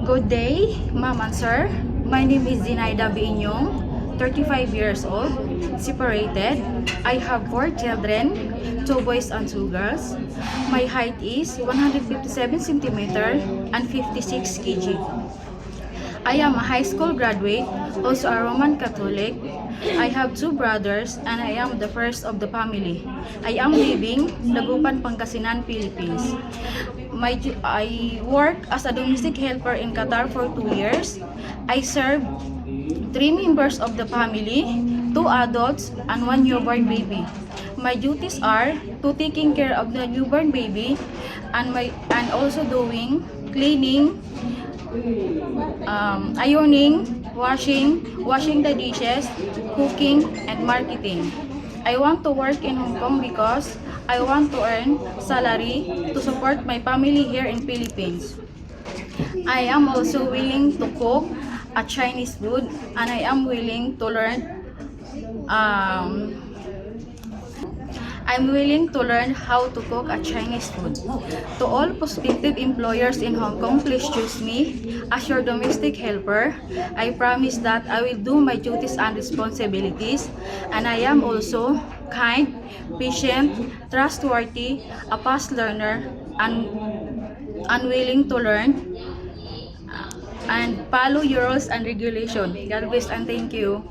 Good day, ma'am and sir. My name is Zinaida Biinyong, 35 years old, separated. I have 4 children, 2 boys and 2 girls. My height is 157 cm and 56 kg. I am a high school graduate, also a Roman Catholic. I have 2 brothers and I am the first of the family. I am living Dagupan, Pangasinan, Philippines. I work as a domestic helper in Qatar for 2 years. I serve 3 members of the family, 2 adults and 1 newborn baby. My duties are to taking care of the newborn baby and also doing cleaning, ironing, washing the dishes, cooking, and marketing. I want to work in Hong Kong because I want to earn salary to support my family here in Philippines. I am also willing to cook a Chinese food and I am willing to learn how to cook a Chinese food. To all prospective employers in Hong Kong, please choose me as your domestic helper. I promise that I will do my duties and responsibilities, and I am also kind, patient, trustworthy, a fast learner, and willing to learn and follow your rules and regulations. God bless and thank you.